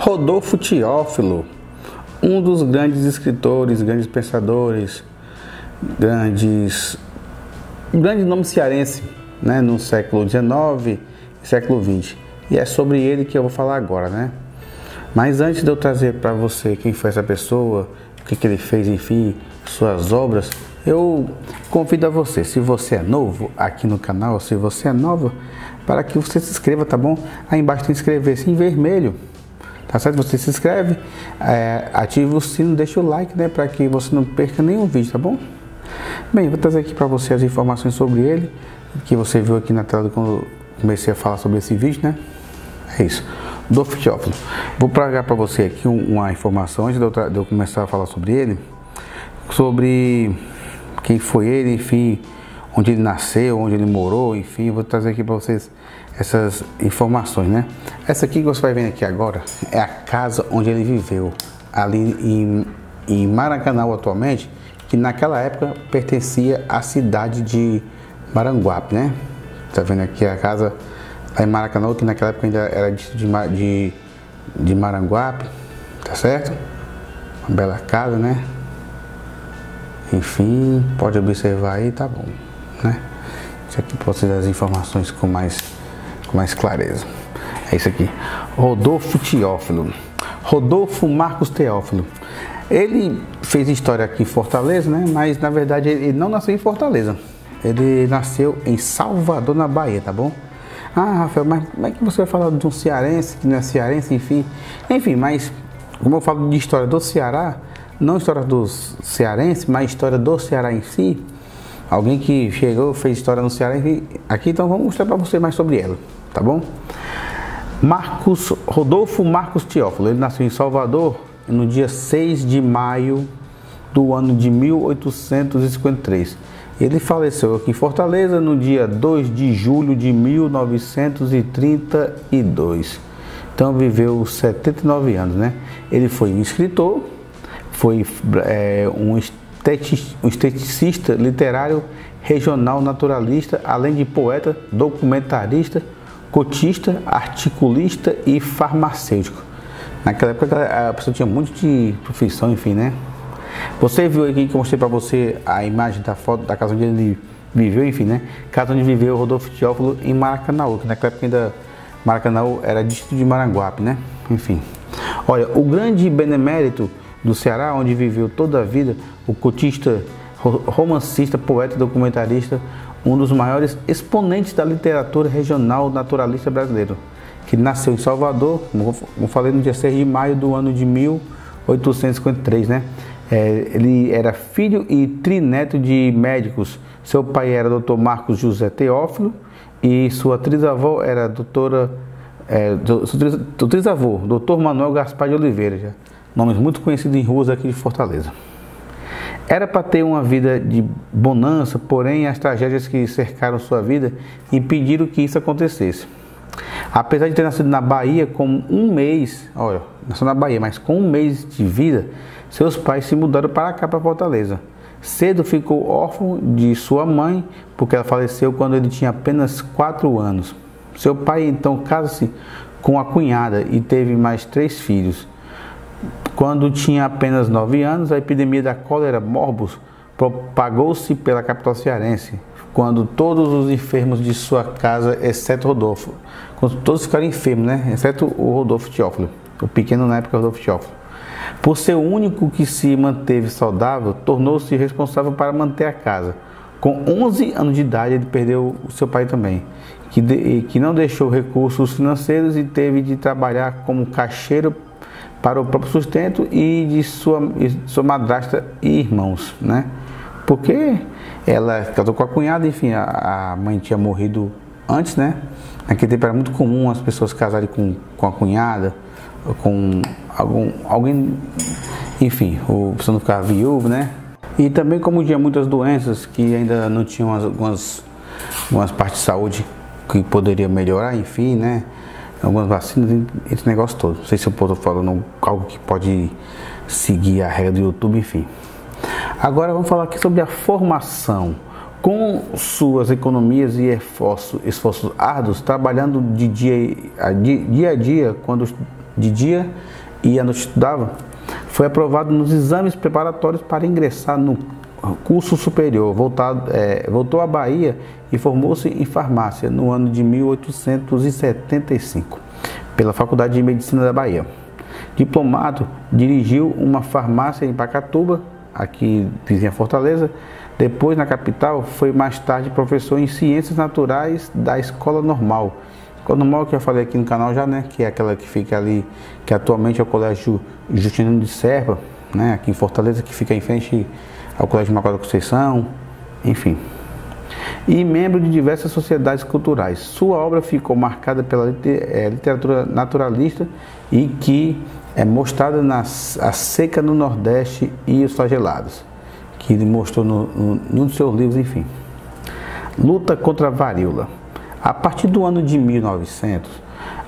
Rodolfo Teófilo, um dos grandes escritores, grandes pensadores, grandes nomes cearense, né, no século XIX e século XX. E é sobre ele que eu vou falar agora, né? Mas antes de eu trazer para você quem foi essa pessoa, o que ele fez, enfim, suas obras, eu convido a você, se você é novo aqui no canal, se você é nova, para que você se inscreva, tá bom? Aí embaixo tem inscrever-se em vermelho, tá certo? Você se inscreve, ativa o sino, deixa o like, né? Para que você não perca nenhum vídeo, tá bom? Bem, eu vou trazer aqui para você as informações sobre ele, que você viu aqui na tela quando eu comecei a falar sobre esse vídeo, né? É isso. Rodolfo Teófilo. Vou trazer para você aqui uma informação antes de eu começar a falar sobre ele, sobre quem foi ele, enfim, onde ele nasceu, onde ele morou, enfim, vou trazer aqui para vocês essas informações, né? Essa aqui que você vai ver aqui agora é a casa onde ele viveu, ali em Maracanã atualmente, que naquela época pertencia à cidade de Maranguape, né? Tá vendo aqui a casa lá em Maracanã, que naquela época ainda era de Maranguape, tá certo? Uma bela casa, né? Enfim, pode observar aí, tá bom, né? Isso aqui para vocês as informações com mais clareza. É isso aqui. Rodolfo Teófilo. Rodolfo Marcos Teófilo. Ele fez história aqui em Fortaleza, né? Mas na verdade ele não nasceu em Fortaleza. Ele nasceu em Salvador, na Bahia, tá bom? Ah, Rafael, mas como é que você vai falar de um cearense que não é cearense, enfim? Enfim, mas como eu falo de história do Ceará, não história dos cearenses, mas história do Ceará em si, alguém que chegou, fez história no Ceará aqui, então vamos mostrar para você mais sobre ela, tá bom? Rodolfo Marcos Teófilo, ele nasceu em Salvador no dia 6 de maio do ano de 1853. Ele faleceu aqui em Fortaleza no dia 2 de julho de 1932. Então viveu 79 anos, né? Ele foi um escritor, foi um esteticista literário, regional, naturalista, além de poeta, documentarista, cotista, articulista e farmacêutico. Naquela época a pessoa tinha um monte de profissão, enfim, né? Você viu aqui que eu mostrei para você a imagem da foto da casa onde ele viveu, enfim, né? Casa onde viveu Rodolfo Teófilo em Maracanã, que naquela época ainda Maracanã era distrito de Maranguape, né? Enfim. Olha, o grande benemérito do Ceará, onde viveu toda a vida, o cotista, romancista, poeta e documentarista, um dos maiores exponentes da literatura regional naturalista brasileiro, que nasceu em Salvador, como eu falei, no dia 6 de maio do ano de 1853, né? Ele era filho e trineto de médicos. Seu pai era Dr. Marcos José Teófilo e sua trisavó era Dr. Manuel Gaspar de Oliveira, já. Nomes muito conhecidos em ruas aqui de Fortaleza. Era para ter uma vida de bonança, porém as tragédias que cercaram sua vida impediram que isso acontecesse. Apesar de ter nascido na Bahia com um mês, olha, nasceu na Bahia, mas com um mês de vida, seus pais se mudaram para cá, para Fortaleza. Cedo ficou órfão de sua mãe, porque ela faleceu quando ele tinha apenas 4 anos. Seu pai então casa-se com a cunhada e teve mais 3 filhos. Quando tinha apenas 9 anos, a epidemia da cólera morbus propagou-se pela capital cearense, quando todos os enfermos de sua casa, exceto Rodolfo, quando todos ficaram enfermos, né? Exceto o Rodolfo Teófilo, o pequeno na época Rodolfo Teófilo. Por ser o único que se manteve saudável, tornou-se responsável para manter a casa. Com 11 anos de idade, ele perdeu o seu pai também, que não deixou recursos financeiros e teve de trabalhar como caixeiro para o próprio sustento e de sua madrasta e irmãos, né? Porque ela casou com a cunhada, enfim, a mãe tinha morrido antes, né? Naquele tempo era muito comum as pessoas casarem com a cunhada, com alguém, enfim, a pessoa não ficava viúva, né? E também como tinha muitas doenças que ainda não tinham algumas partes de saúde que poderia melhorar, enfim, né? Algumas vacinas, esse negócio todo. Não sei se eu estou falando algo que pode seguir a regra do YouTube, enfim. Agora vamos falar aqui sobre a formação. Com suas economias e esforços árduos, trabalhando de dia a dia, quando de dia e à noite estudava, foi aprovado nos exames preparatórios para ingressar no curso superior. Voltou à Bahia e formou-se em farmácia no ano de 1875, pela Faculdade de Medicina da Bahia. Diplomado, dirigiu uma farmácia em Pacatuba, aqui vizinha Fortaleza. Depois, na capital, foi mais tarde professor em Ciências Naturais da Escola Normal. Escola Normal que eu falei aqui no canal já, né? Que é aquela que fica ali, que atualmente é o Colégio Justiniano de Serpa, né? Aqui em Fortaleza, que fica em frente ao Colégio Imaculada Conceição, enfim. E membro de diversas sociedades culturais. Sua obra ficou marcada pela literatura naturalista e que é mostrada A Seca no Nordeste e os Flagelados, que ele mostrou num dos seus livros, enfim. Luta contra a varíola. A partir do ano de 1900,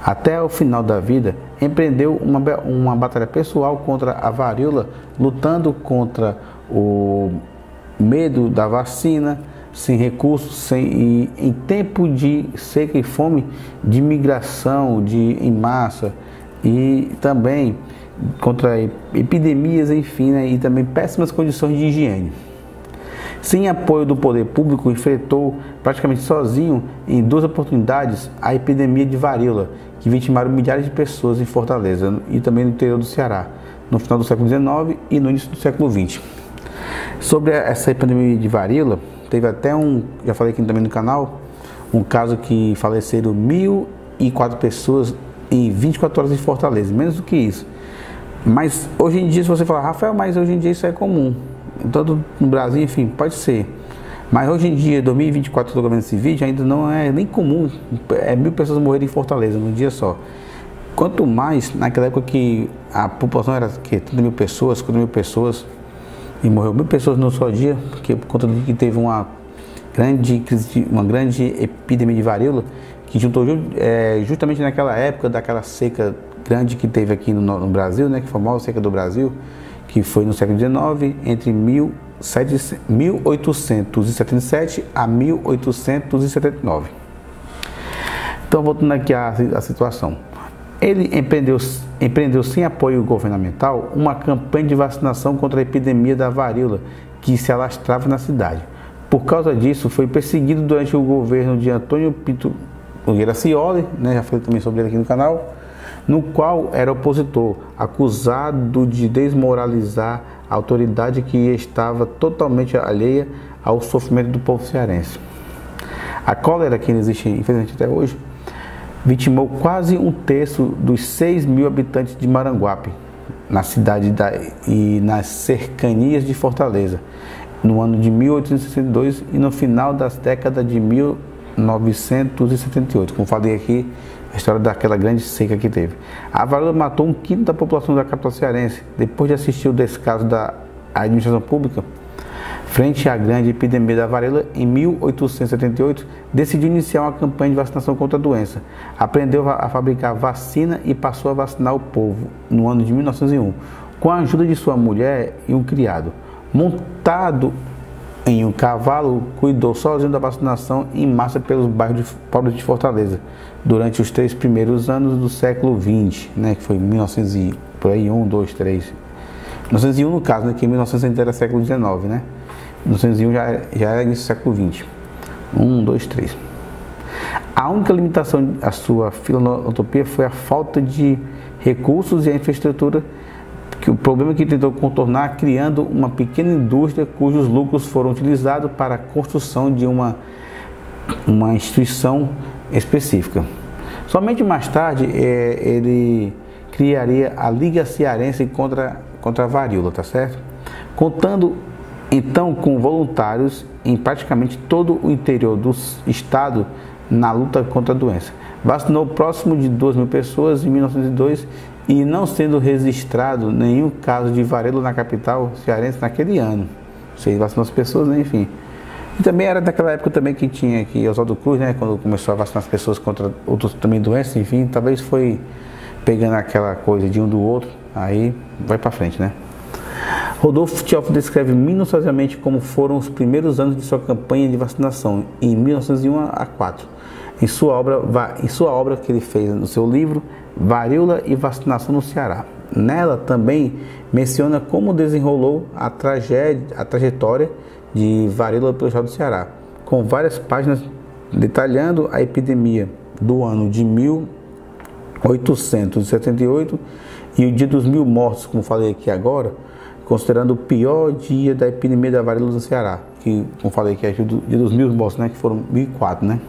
até o final da vida, empreendeu uma batalha pessoal contra a varíola, lutando contra o medo da vacina, sem recursos, em tempo de seca e fome, de migração em massa, e também contra epidemias, enfim, né, e também péssimas condições de higiene. Sem apoio do poder público, enfrentou praticamente sozinho, em 2 oportunidades, a epidemia de varíola, que vitimaram milhares de pessoas em Fortaleza e também no interior do Ceará, no final do século XIX e no início do século XX. Sobre essa epidemia de varíola, teve até já falei aqui também no canal, um caso que faleceram 1.004 pessoas em 24 horas em Fortaleza, menos do que isso. Mas hoje em dia, se você falar, Rafael, mas hoje em dia isso é comum, todo no Brasil, enfim, pode ser. Mas hoje em dia, 2024, estou gravando esse vídeo, ainda não é nem comum 1.000 pessoas morrerem em Fortaleza num dia só. Quanto mais naquela época que a população era 30.000 pessoas, 50.000 pessoas, e morreu 1.000 pessoas num só dia, porque por conta de que teve uma grande epidemia de varíola, que juntou justamente naquela época daquela seca grande que teve aqui no Brasil, né, que foi a maior seca do Brasil, que foi no século XIX, entre 1877 a 1879. Então, voltando aqui à situação. Ele empreendeu sem apoio governamental uma campanha de vacinação contra a epidemia da varíola que se alastrava na cidade. Por causa disso, foi perseguido durante o governo de Antônio Pinto Nogueira Scioli, né, já falei também sobre ele aqui no canal, no qual era opositor, acusado de desmoralizar a autoridade que estava totalmente alheia ao sofrimento do povo cearense. A cólera, que existe infelizmente até hoje, vitimou quase 1/3 dos 6.000 habitantes de Maranguape, na cidade e nas cercanias de Fortaleza, no ano de 1862 e no final das décadas de 1978. Como falei aqui, a história daquela grande seca que teve. A varíola matou 1/5 da população da capital cearense. Depois de assistir o descaso da administração pública, frente à grande epidemia da varíola, em 1878, decidiu iniciar uma campanha de vacinação contra a doença. Aprendeu a fabricar vacina e passou a vacinar o povo no ano de 1901, com a ajuda de sua mulher e um criado. Montado em um cavalo, cuidou sozinho da vacinação em massa pelos bairros pobres de Fortaleza, durante os 3 primeiros anos do século XX, né, que foi 1900 por aí, 1, 2, 3. 1901 no caso, né, que 1900 ainda era século XIX, né? 1901 já era início do século XX. 1, 2, 3. A única limitação à sua filantropia foi a falta de recursos e a infraestrutura, que o problema que tentou contornar criando uma pequena indústria cujos lucros foram utilizados para a construção de uma instituição específica. Somente mais tarde ele criaria a Liga Cearense contra a varíola, tá certo? Contando então com voluntários em praticamente todo o interior do estado na luta contra a doença. Vacinou próximo de 2.000 pessoas em 1902 e não sendo registrado nenhum caso de varíola na capital cearense naquele ano. Você vacinou as pessoas, né? Enfim. E também era daquela época também que tinha aqui Oswaldo Cruz, né? Quando começou a vacinar as pessoas contra outras também doenças, enfim, talvez foi pegando aquela coisa de um do outro, aí vai para frente, né? Rodolfo Teófilo descreve minuciosamente como foram os primeiros anos de sua campanha de vacinação, em 1901 a 4. Em sua obra que ele fez no seu livro Varíola e vacinação no Ceará. Nela também menciona como desenrolou a trajetória de varíola pelo estado do Ceará, com várias páginas detalhando a epidemia do ano de 1878 e o dia dos 1000 mortos, como falei aqui agora, considerando o pior dia da epidemia da varíola no Ceará, que, como falei aqui, é o dia dos 1000 mortos, né, que foram 1004, né?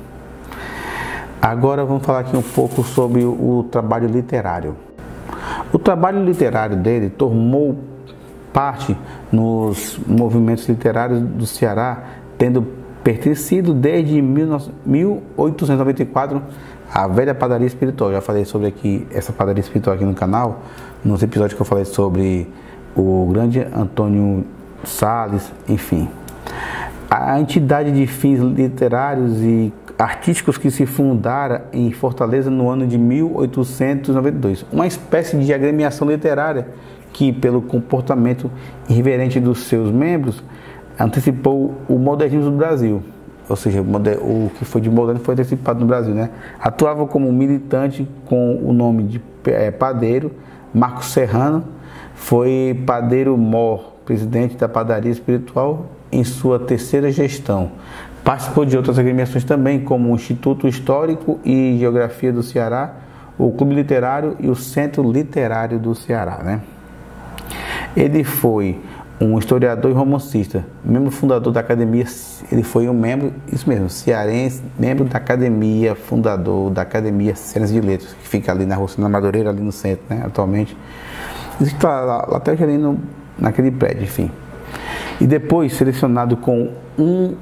Agora vamos falar aqui um pouco sobre o trabalho literário. O trabalho literário dele tomou parte nos movimentos literários do Ceará, tendo pertencido desde 1894 à velha padaria espiritual. Já falei sobre essa padaria espiritual aqui no canal, nos episódios que eu falei sobre o grande Antônio Salles, enfim. A entidade de fins literários e artísticos que se fundara em Fortaleza no ano de 1892. Uma espécie de agremiação literária que, pelo comportamento irreverente dos seus membros, antecipou o modernismo do Brasil. Ou seja, o que foi de moderno foi antecipado no Brasil, né? Atuava como militante com o nome de padeiro. Marcos Serrano foi padeiro mor, presidente da padaria espiritual em sua terceira gestão. Participou de outras agremiações também, como o Instituto Histórico e Geografia do Ceará, o Clube Literário e o Centro Literário do Ceará, né? Ele foi um historiador e romancista, membro fundador da academia. Ele foi um membro, isso mesmo, cearense, membro da academia, fundador da Academia Cearense de Letras, que fica ali na Rua na Madureira, ali no centro, né, atualmente. Isso está lá até ali naquele prédio, enfim. E depois selecionado com um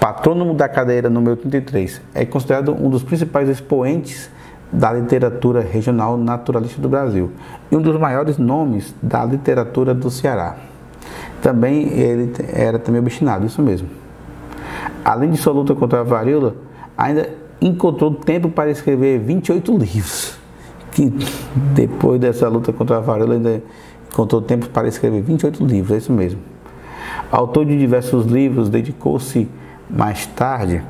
patrônimo da cadeira número 33, é considerado um dos principais expoentes da literatura regional naturalista do Brasil e um dos maiores nomes da literatura do Ceará. Também ele era também obstinado, isso mesmo. Além de sua luta contra a varíola, ainda encontrou tempo para escrever 28 livros. Que depois dessa luta contra a varíola, ainda encontrou tempo para escrever 28 livros, é isso mesmo. Autor de diversos livros, dedicou-se mais tarde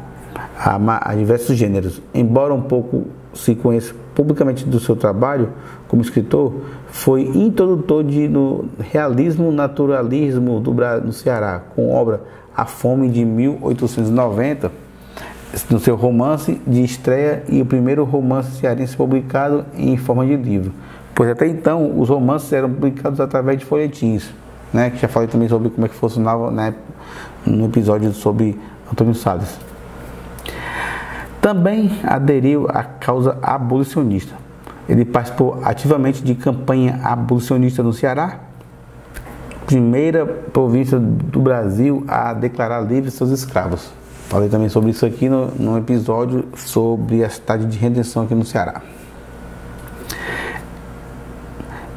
a diversos gêneros. Embora um pouco se conheça publicamente do seu trabalho como escritor, foi introdutor no realismo naturalismo no Ceará, com obra A Fome de 1890, no seu romance de estreia e o primeiro romance cearense publicado em forma de livro, pois até então os romances eram publicados através de folhetins, né, que já falei também sobre como é que funcionava, né, no episódio sobre Antônio Salles. Também aderiu à causa abolicionista. Ele participou ativamente de campanha abolicionista no Ceará, primeira província do Brasil a declarar livres seus escravos. Falei também sobre isso aqui no episódio sobre a cidade de Redenção aqui no Ceará.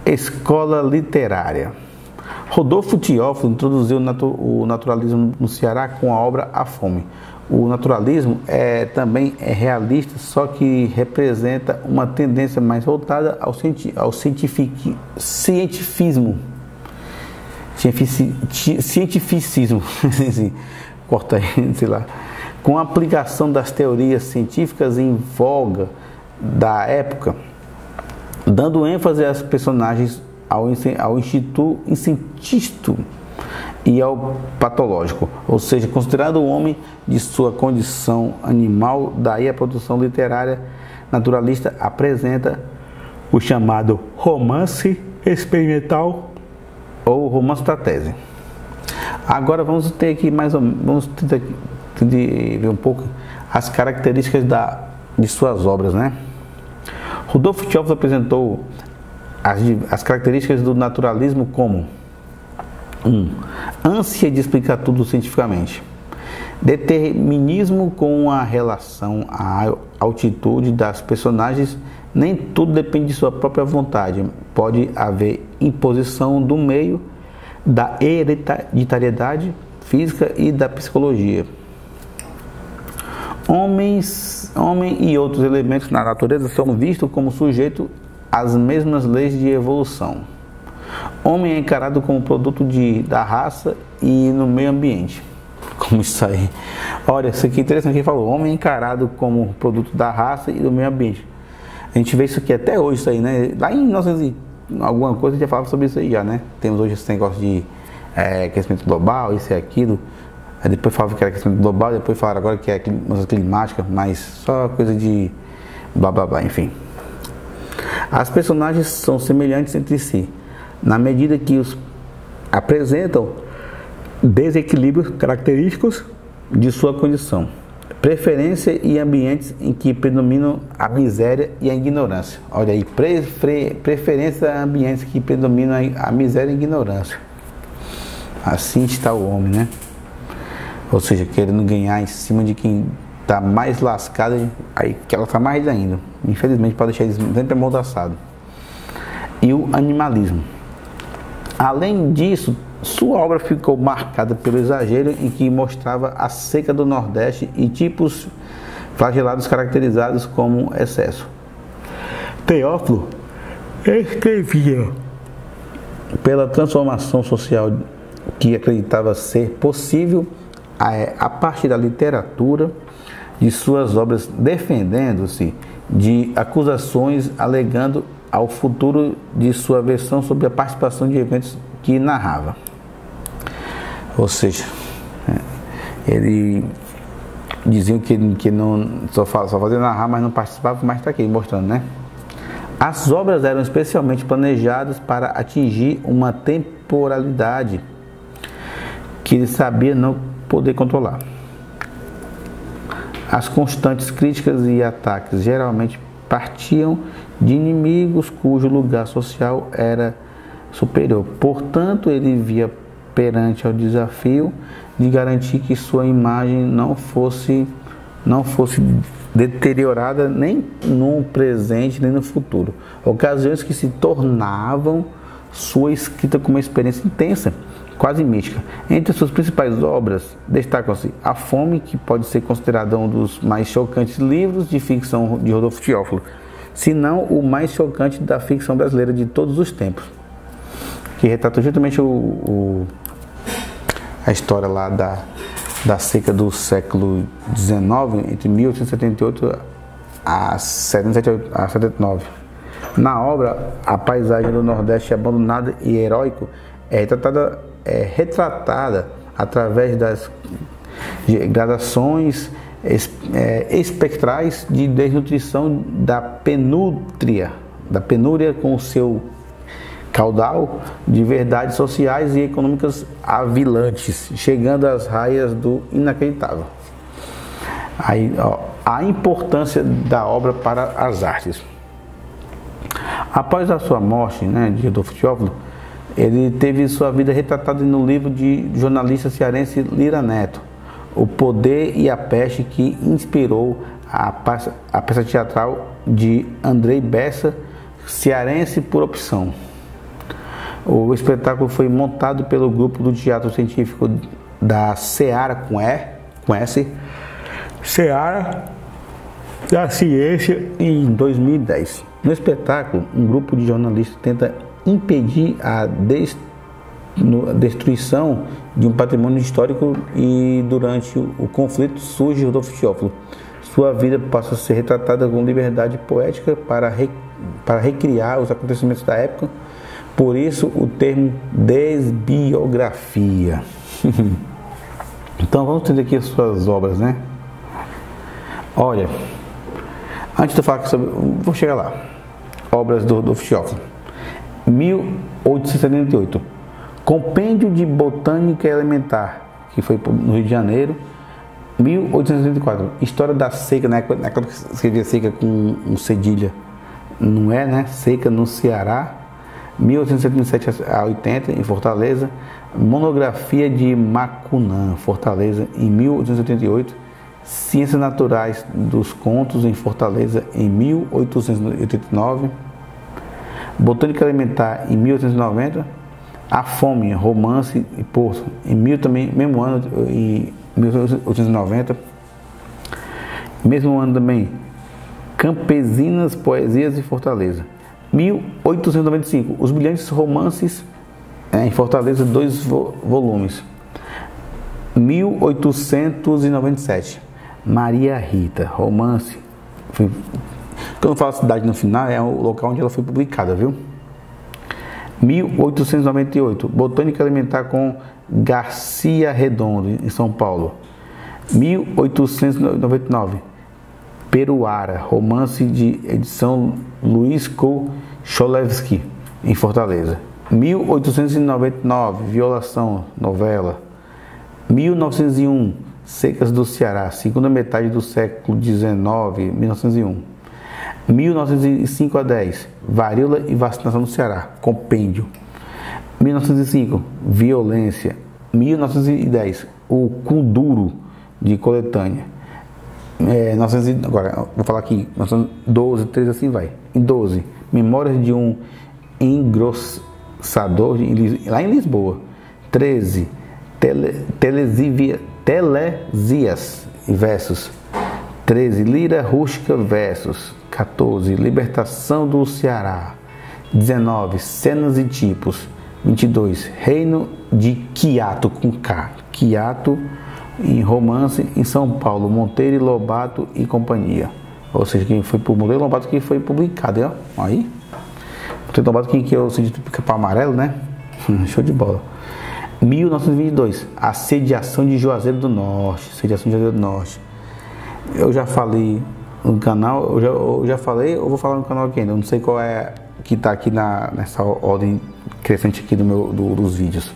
Escola literária. Rodolfo Teófilo introduziu o naturalismo no Ceará com a obra A Fome. O naturalismo também é realista, só que representa uma tendência mais voltada ao cientificismo, corta aí, sei lá, com a aplicação das teorias científicas em voga da época, dando ênfase às personagens, ao cientista e ao patológico, ou seja, considerando o homem de sua condição animal. Daí a produção literária naturalista apresenta o chamado romance experimental ou romance da tese. Agora vamos ter aqui vamos tentar ver um pouco as características de suas obras, né? Rodolfo Teófilo apresentou as características do naturalismo como: 1. Ânsia de explicar tudo cientificamente. Determinismo com a relação à altitude das personagens. Nem tudo depende de sua própria vontade. Pode haver imposição do meio, da hereditariedade física e da psicologia. Homem e outros elementos na natureza são vistos como sujeitos às mesmas leis de evolução. Homem é encarado como produto da raça e no meio ambiente. Como isso aí? Olha, isso aqui é interessante que ele falou. Homem é encarado como produto da raça e do meio ambiente. A gente vê isso aqui até hoje, isso aí, né? Lá em 1900 alguma coisa a gente já falava sobre isso aí já, né? Temos hoje esse negócio de aquecimento global, isso e aquilo. Aí depois falavam que era aquecimento global, depois falaram agora que é mudança climática, mas só coisa de blá blá blá, enfim. As personagens são semelhantes entre si, na medida que os apresentam desequilíbrios característicos de sua condição, preferência e ambientes em que predominam a miséria e a ignorância. Olha aí, preferência a ambientes que predominam a miséria e a ignorância. Assim está o homem, né? Ou seja, querendo ganhar em cima de quem está mais lascado, aí que ela está mais ainda. Infelizmente, pode deixar eles sempre amordaçados. E o animalismo. Além disso, sua obra ficou marcada pelo exagero em que mostrava a seca do Nordeste e tipos flagelados caracterizados como excesso. Teófilo escrevia pela transformação social que acreditava ser possível a partir da literatura de suas obras, defendendo-se de acusações, alegando ao futuro de sua versão sobre a participação de eventos que narrava. Ou seja, ele dizia que não só fazia narrar, mas não participava, mas está aqui mostrando, né? As obras eram especialmente planejadas para atingir uma temporalidade que ele sabia não poder controlar. As constantes críticas e ataques geralmente partiam de inimigos cujo lugar social era superior. Portanto, ele via perante ao desafio de garantir que sua imagem não fosse deteriorada nem no presente nem no futuro. Ocasiões que se tornavam sua escrita como uma experiência intensa, quase mística. Entre suas principais obras destacam-se A Fome, que pode ser considerada um dos mais chocantes livros de ficção de Rodolfo Teófilo, se não o mais chocante da ficção brasileira de todos os tempos, que retrata justamente a história lá da seca do século XIX, entre 1878 a 79. Na obra, a paisagem do Nordeste abandonada e heróico é retratada através das gradações espectrais de desnutrição da penúria com o seu caudal de verdades sociais e econômicas avilantes, chegando às raias do inacreditável. Aí, a importância da obra para as artes. Após a sua morte, né, de Rodolfo Teófilo, ele teve sua vida retratada no livro de jornalista cearense Lira Neto, O Poder e a Peste, que inspirou a peça teatral de Andrei Bessa, Cearense por Opção. O espetáculo foi montado pelo grupo do Teatro Científico da Seara com S, Seara da Ciência, em 2010. No espetáculo, um grupo de jornalistas tenta impedir a destruição de um patrimônio histórico e durante o conflito surge Rodolfo Teófilo. Sua vida passa a ser retratada com liberdade poética para recriar os acontecimentos da época, por isso o termo desbiografia. Então vamos entender aqui as suas obras, né? Olha, antes de eu falar sobre... vou chegar lá. Obras do Rodolfo Teófilo. 1878. Compêndio de Botânica Elementar, que foi no Rio de Janeiro. 1874. História da seca, na época que escrevia seca com um cedilha, não é, né? Seca no Ceará. 1877 a 80, em Fortaleza. Monografia de Macunã, Fortaleza, em 1888. Ciências Naturais dos Contos, em Fortaleza, em 1889. Botânica Elementar, em 1890. A Fome, Romance e Porto, em mesmo ano, em 1890. Mesmo ano também, Campesinas, Poesias, em Fortaleza. 1895, Os Brilhantes Romances, em Fortaleza, 2 volumes. 1897, Maria Rita, romance, Quando eu falo cidade no final, é o local onde ela foi publicada, viu? 1898, Botânica Alimentar com Garcia Redondo, em São Paulo. 1899, Peruara, romance de edição Luiz Kocholewski, em Fortaleza. 1899, Violação, novela. 1901, Secas do Ceará, segunda metade do século XIX, 1901. 1905 a 10, Varíola e vacinação no Ceará, compêndio. 1905, Violência. 1910, o Kuduro, de coletânea. Agora, vou falar aqui, 1912, 13 assim vai. Em 12, Memórias de um Engrossador, lá em Lisboa. 13, Telesias versos. 13, Lira Rústica versos. 14, Libertação do Ceará. 19, Cenas e Tipos. 22, Reino de Quiato com K. Quiato em romance em São Paulo, Monteiro e Lobato e companhia. Ou seja, quem foi por Monteiro e Lobato que foi publicado, ó. Aí. Monteiro e Lobato que é o sentido pica-pau amarelo, né? Show de bola. 1922, Assediação de Juazeiro do Norte. Assediação de Juazeiro do Norte. Eu já falei no canal, eu já falei, ou vou falar no canal aqui ainda. Eu não sei qual é que está aqui nessa ordem crescente aqui dos vídeos.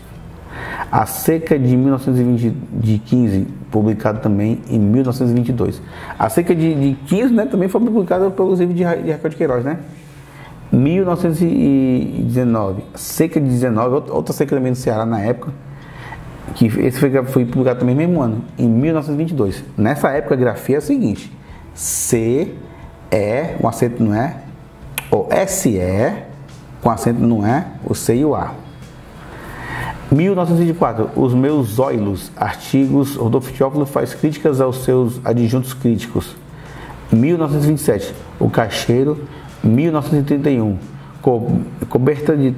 A Seca de 1915, publicado também em 1922. A Seca de 15, né, também foi publicada pelos livros de Raquel de Queiroz, né? 1919, Seca de 19, outra seca também do Ceará na época, que esse foi publicado também no mesmo ano, em 1922. Nessa época a grafia é a seguinte: C, E, com acento no E, ou SE, com acento no E, o C e o A. 1924, Os Meus Óilos, artigos, Rodolfo Teófilo faz críticas aos seus adjuntos críticos. 1927, O Caixeiro. 1931, Coberta de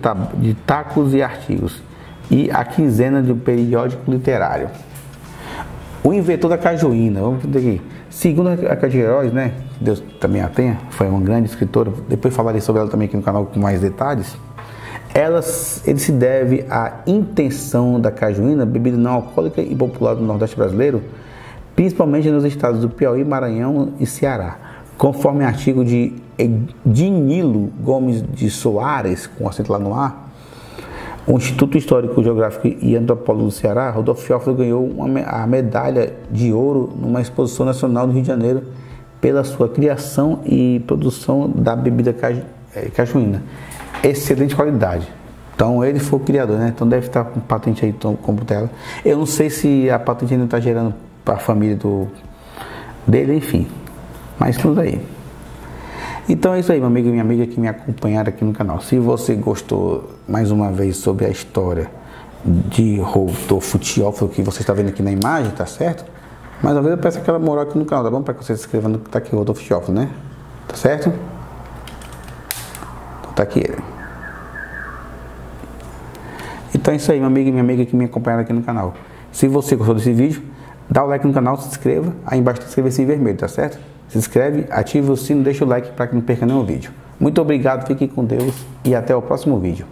tacos e artigos. E A Quinzena de um Periódico Literário. O inventor da cajuína, vamos ver aqui. Segundo a Raquel de Queiroz, né, Deus também a tenha, foi uma grande escritora, depois falarei sobre ela também aqui no canal com mais detalhes. Ele se deve à intenção da cajuína, bebida não alcoólica e popular do Nordeste brasileiro, principalmente nos estados do Piauí, Maranhão e Ceará. Conforme artigo de Ednilo Gomes de Soares, com acento lá no A, o Instituto Histórico, Geográfico e Antropólogo do Ceará, Rodolfo Teófilo ganhou a medalha de ouro numa exposição nacional no Rio de Janeiro pela sua criação e produção da bebida cajuína. Excelente qualidade. Então ele foi o criador, né? Então deve estar com patente aí como tela. Eu não sei se a patente ainda está gerando para a família dele, enfim. Mas tudo aí. Então é isso aí, meu amigo e minha amiga que me acompanharam aqui no canal. Se você gostou, mais uma vez, sobre a história de Rodolfo Teófilo, que você está vendo aqui na imagem, tá certo? Mais uma vez eu peço aquela moral aqui no canal, tá bom? Para que você se inscreva no que tá aqui, Rodolfo Teófilo, né? Tá certo? Então tá aqui ele. Então é isso aí, meu amigo e minha amiga que me acompanharam aqui no canal. Se você gostou desse vídeo, dá o like no canal, se inscreva. Aí embaixo tem inscrever-se em vermelho, tá certo? Se inscreve, ativa o sino, deixa o like para que não perca nenhum vídeo. Muito obrigado, fique com Deus e até o próximo vídeo.